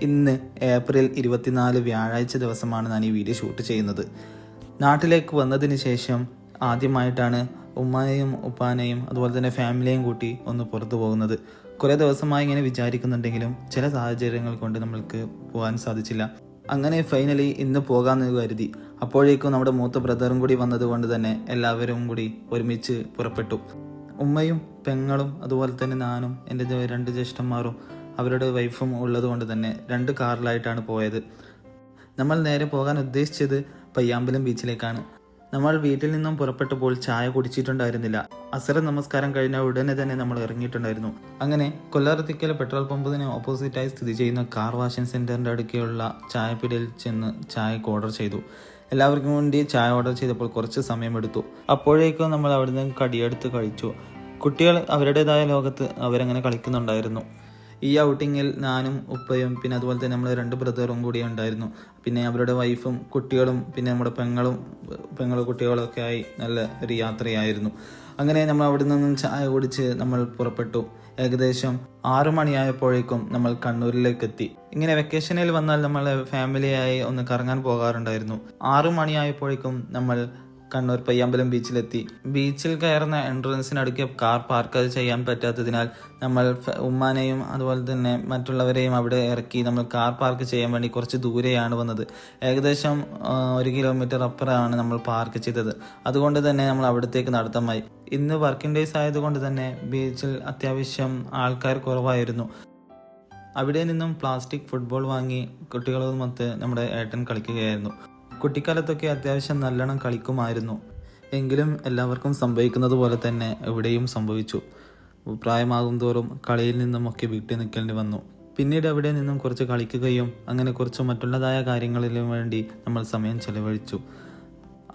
ഇന്ന് ഏപ്രിൽ 24 വ്യാഴാഴ്ച ദിവസമാണ് ഞാൻ ഈ വീഡിയോ ഷൂട്ട് ചെയ്യുന്നത്. നാട്ടിലേക്ക് വന്നതിന് ശേഷം ആദ്യമായിട്ടാണ് ഉമ്മയെയും ഉപ്പാനെയും അതുപോലെ തന്നെ ഫാമിലിയെയും കൂട്ടി ഒന്ന് പുറത്തു പോകുന്നത്. കുറേ ദിവസമായി ഇങ്ങനെ വിചാരിക്കുന്നുണ്ടെങ്കിലും ചില സാഹചര്യങ്ങൾ കൊണ്ട് നമ്മൾക്ക് പോകാൻ സാധിച്ചില്ല. അങ്ങനെ ഫൈനലി ഇന്ന് പോകാമെന്ന് കരുതി. അപ്പോഴേക്കും നമ്മുടെ മൂത്ത ബ്രദറും കൂടി വന്നതുകൊണ്ട് തന്നെ എല്ലാവരും കൂടി ഒരുമിച്ച് പുറപ്പെട്ടു. ഉമ്മയും പെങ്ങളും അതുപോലെ തന്നെ ഞാനും എൻ്റെ 2 ജ്യേഷ്ഠന്മാരും അവരുടെ വൈഫും ഉള്ളത് കൊണ്ട് തന്നെ 2 കാറിലായിട്ടാണ് പോയത്. നമ്മൾ നേരെ പോകാൻ ഉദ്ദേശിച്ചത് പയ്യാമ്പലം ബീച്ചിലേക്കാണ്. നമ്മൾ വീട്ടിൽ നിന്നും പുറപ്പെട്ടപ്പോൾ ചായ കുടിച്ചിട്ടുണ്ടായിരുന്നില്ല. അസർ നമസ്കാരം കഴിഞ്ഞ ഉടനെ തന്നെ നമ്മൾ ഇറങ്ങിയിട്ടുണ്ടായിരുന്നു. അങ്ങനെ കൊല്ലാറത്തിക്കൽ പെട്രോൾ പമ്പിന് ഓപ്പോസിറ്റായി സ്ഥിതി ചെയ്യുന്ന കാർ വാഷിംഗ് സെൻറ്ററിൻ്റെ അടുക്കെയുള്ള ചായപ്പിടിയിൽ ചെന്ന് ചായക്ക് ഓർഡർ ചെയ്തു. എല്ലാവർക്കും വേണ്ടി ചായ ഓർഡർ ചെയ്തപ്പോൾ കുറച്ച് സമയമെടുത്തു. അപ്പോഴേക്കും നമ്മൾ അവിടെ നിന്ന് കടിയെടുത്ത് കഴിച്ചു. കുട്ടികൾ അവരുടേതായ ലോകത്ത് അവരങ്ങനെ കളിക്കുന്നുണ്ടായിരുന്നു. ഈ ഔട്ടിങ്ങിൽ ഞാനും ഉപ്പയും പിന്നെ അതുപോലെ തന്നെ നമ്മൾ 2 ബ്രദറും കൂടി ഉണ്ടായിരുന്നു. പിന്നെ അവരുടെ വൈഫും കുട്ടികളും പിന്നെ നമ്മുടെ പെങ്ങളും കുട്ടികളൊക്കെ ആയി നല്ല ഒരു യാത്രയായിരുന്നു. അങ്ങനെ നമ്മൾ അവിടെ നിന്നും ചായ കുടിച്ച് നമ്മൾ പുറപ്പെട്ടു. ഏകദേശം 6 മണിയായപ്പോഴേക്കും നമ്മൾ കണ്ണൂരിലേക്ക് എത്തി. ഇങ്ങനെ വെക്കേഷനിൽ വന്നാൽ നമ്മൾ ഫാമിലിയായി ഒന്ന് കറങ്ങാൻ പോകാറുണ്ടായിരുന്നു. 6 മണിയായപ്പോഴേക്കും നമ്മൾ കണ്ണൂർ പയ്യാമ്പലം ബീച്ചിലെത്തി. ബീച്ചിൽ കയറുന്ന എൻട്രൻസിനടുക്കെ കാർ പാർക്ക് ചെയ്യാൻ പറ്റാത്തതിനാൽ നമ്മൾ ഉമ്മാനെയും അതുപോലെ തന്നെ മറ്റുള്ളവരെയും അവിടെ ഇറക്കി നമ്മൾ കാർ പാർക്ക് ചെയ്യാൻ വേണ്ടി കുറച്ച് ദൂരെയാണ് വന്നത്. ഏകദേശം 1 കിലോമീറ്റർ അപ്പുറമാണ് നമ്മൾ പാർക്ക് ചെയ്തത്. അതുകൊണ്ട് തന്നെ നമ്മൾ അവിടത്തേക്ക് നടത്തമായി. ഇന്ന് വർക്കിംഗ് ഡേയ്സ് ആയതുകൊണ്ട് തന്നെ ബീച്ചിൽ അത്യാവശ്യം ആൾക്കാർ കുറവായിരുന്നു. അവിടെ നിന്നും പ്ലാസ്റ്റിക് ഫുട്ബോൾ വാങ്ങി കുട്ടികളുമൊത്ത് നമ്മുടെ ഏട്ടൻ കളിക്കുകയായിരുന്നു. കുട്ടിക്കാലത്തൊക്കെ അത്യാവശ്യം നല്ലോണം കളിക്കുമായിരുന്നു. എങ്കിലും എല്ലാവർക്കും സംഭവിക്കുന്നത് പോലെ തന്നെ ഇവിടെയും സംഭവിച്ചു. പ്രായമാകും തോറും കളിയിൽ നിന്നുമൊക്കെ വീട്ടിൽ നിൽക്കേണ്ടി വന്നു. പിന്നീട് അവിടെ നിന്നും കുറച്ച് കളിക്കുകയും അങ്ങനെ കുറച്ച് മറ്റുള്ളതായ കാര്യങ്ങളിലും വേണ്ടി നമ്മൾ സമയം ചെലവഴിച്ചു.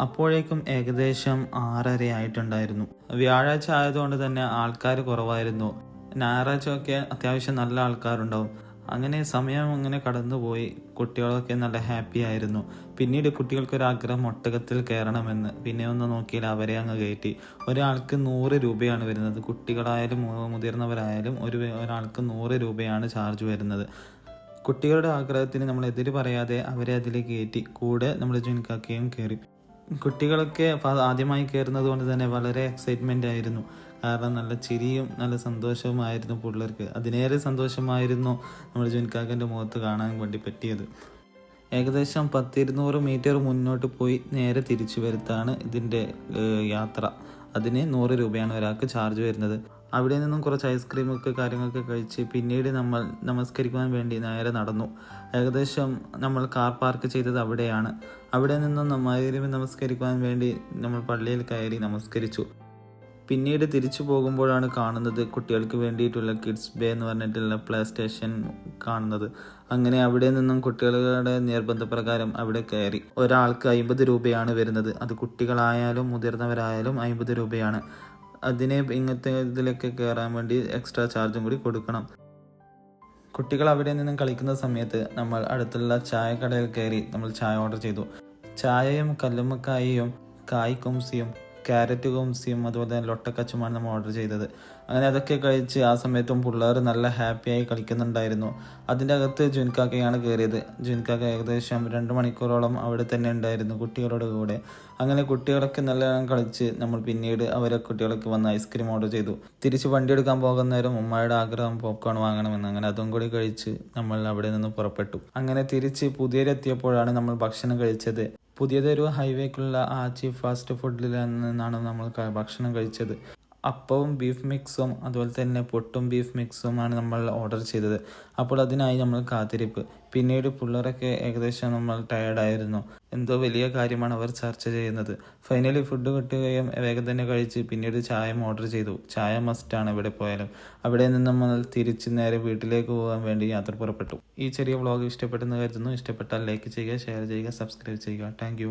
അപ്പോഴേക്കും ഏകദേശം 6:30 ആയിട്ടുണ്ടായിരുന്നു. വ്യാഴാഴ്ച ആയതുകൊണ്ട് തന്നെ ആൾക്കാർ കുറവായിരുന്നു. ഞായറാഴ്ച ഒക്കെ അത്യാവശ്യം നല്ല ആൾക്കാരുണ്ടാവും. അങ്ങനെ സമയം അങ്ങനെ കടന്നുപോയി. കുട്ടികളൊക്കെ നല്ല ഹാപ്പി ആയിരുന്നു. പിന്നീട് കുട്ടികൾക്കൊരാഗ്രഹം ഒട്ടകത്തിൽ കയറണമെന്ന്. പിന്നെ ഒന്ന് നോക്കിയാൽ അവരെ അങ്ങ് കയറ്റി. ഒരാൾക്ക് 100 രൂപയാണ് വരുന്നത്. കുട്ടികളായാലും മുതിർന്നവരായാലും ഒരാൾക്ക് 100 രൂപയാണ് ചാർജ് വരുന്നത്. കുട്ടികളുടെ ആഗ്രഹത്തിന് നമ്മൾ എതിര് പറയാതെ അവരെ അതിലേക്ക് കയറ്റി. കൂടെ നമ്മൾ ജുൻകാക്കയും കയറി. കുട്ടികളൊക്കെ ആദ്യമായി കയറുന്നത് കൊണ്ട് തന്നെ വളരെ എക്സൈറ്റ്മെൻ്റ് ആയിരുന്നു. കാരണം നല്ല ചിരിയും നല്ല സന്തോഷവുമായിരുന്നു പിള്ളേർക്ക്. അതിനേറെ സന്തോഷമായിരുന്നു നമ്മൾ ജുൻകാക്കൻ്റെ മുഖത്ത് കാണാൻ വേണ്ടി പറ്റിയത്. ഏകദേശം 10-200 മീറ്റർ മുന്നോട്ട് പോയി നേരെ തിരിച്ചു വരുത്താണ് ഇതിൻ്റെ യാത്ര. അതിന് 100 രൂപയാണ് ഒരാൾക്ക് ചാർജ് വരുന്നത്. അവിടെ നിന്നും കുറച്ച് ഐസ്ക്രീമൊക്കെ കാര്യങ്ങളൊക്കെ കഴിച്ച് പിന്നീട് നമ്മൾ നമസ്കരിക്കാൻ വേണ്ടി നേരെ നടന്നു. ഏകദേശം നമ്മൾ കാർ പാർക്ക് ചെയ്തത് അവിടെയാണ്. അവിടെ നിന്നും മഗ്‌രിബ് നമസ്കരിക്കാൻ വേണ്ടി നമ്മൾ പള്ളിയിൽ കയറി നമസ്കരിച്ചു. പിന്നീട് തിരിച്ചു പോകുമ്പോഴാണ് കാണുന്നത് കുട്ടികൾക്ക് വേണ്ടിയിട്ടുള്ള കിഡ്സ് ബേ എന്ന് പറഞ്ഞിട്ടുള്ള പ്ലേ സ്റ്റേഷൻ കാണുന്നത്. അങ്ങനെ അവിടെ നിന്നും കുട്ടികളുടെ നിർബന്ധപ്രകാരം അവിടെ കയറി. ഒരാൾക്ക് 50 രൂപയാണ് വരുന്നത്. അത് കുട്ടികളായാലും മുതിർന്നവരായാലും 50 രൂപയാണ്. അതിനെ ഇങ്ങനത്തെ ഇതിലൊക്കെ കയറാൻ വേണ്ടി എക്സ്ട്രാ ചാർജും കൂടി കൊടുക്കണം. കുട്ടികൾ അവിടെ നിന്നും കളിക്കുന്ന സമയത്ത് നമ്മൾ അടുത്തുള്ള ചായക്കടയിൽ കയറി നമ്മൾ ചായ ഓർഡർ ചെയ്തു. ചായയും കല്ലുമ്മക്കായയും കായ് കുംസിയും ക്യാരറ്റ് കുംസിയും അതുപോലെ തന്നെ ലൊട്ടക്കച്ചുമാണ് നമ്മൾ ഓർഡർ ചെയ്തത്. അങ്ങനെ അതൊക്കെ കഴിച്ച് ആ സമയത്തും പിള്ളേർ നല്ല ഹാപ്പിയായി കളിക്കുന്നുണ്ടായിരുന്നു. അതിൻ്റെ അകത്ത് ജുൻകാക്കയാണ് കയറിയത്. ജുൻകാക്ക ഏകദേശം 2 മണിക്കൂറോളം അവിടെ തന്നെ ഉണ്ടായിരുന്നു കുട്ടികളുടെ കൂടെ. അങ്ങനെ കുട്ടികളൊക്കെ നല്ലോണം കളിച്ച് നമ്മൾ പിന്നീട് കുട്ടികളൊക്കെ വന്ന് ഐസ്ക്രീം ഓർഡർ ചെയ്തു. തിരിച്ച് വണ്ടി എടുക്കാൻ പോകുന്നേരം ഉമ്മയുടെ ആഗ്രഹം പോപ്കോൺ വാങ്ങണമെന്ന്. അങ്ങനെ അതും കൂടി കഴിച്ച് നമ്മൾ അവിടെ നിന്ന് പുറപ്പെട്ടു. അങ്ങനെ തിരിച്ച് പുതിയരെത്തിയപ്പോഴാണ് നമ്മൾ ഭക്ഷണം കഴിച്ചത്. പുതിയതൊരു ഹൈവേക്കുള്ള ആച്ചി ഫാസ്റ്റ് ഫുഡിൽ നിന്നാണ് നമ്മൾ ഭക്ഷണം കഴിച്ചത്. അപ്പവും ബീഫ് മിക്സും അതുപോലെ തന്നെ പൊട്ടും ബീഫ് മിക്സുമാണ് നമ്മൾ ഓർഡർ ചെയ്തത്. അപ്പോൾ അതിനായി നമ്മൾ കാത്തിരിപ്പ്. പിന്നീട് പിള്ളേരൊക്കെ ഏകദേശം നമ്മൾ ടയേർഡായിരുന്നു. എന്തോ വലിയ കാര്യമാണ് അവർ ചർച്ച ചെയ്യുന്നത്. ഫൈനലി ഫുഡ് കിട്ടുകയും വേഗം തന്നെ കഴിച്ച് പിന്നീട് ചായയും ഓർഡർ ചെയ്തു. ചായ മസ്റ്റാണ് എവിടെ പോയാലും. അവിടെ നിന്ന് നമ്മൾ തിരിച്ച് നേരെ വീട്ടിലേക്ക് പോകാൻ വേണ്ടി യാത്ര പുറപ്പെട്ടു. ഈ ചെറിയ വ്ളോഗ് ഇഷ്ടപ്പെട്ടെന്ന് കരുതുന്നു. ഇഷ്ടപ്പെട്ടാൽ ലൈക്ക് ചെയ്യുക, ഷെയർ ചെയ്യുക, സബ്സ്ക്രൈബ് ചെയ്യുക. താങ്ക്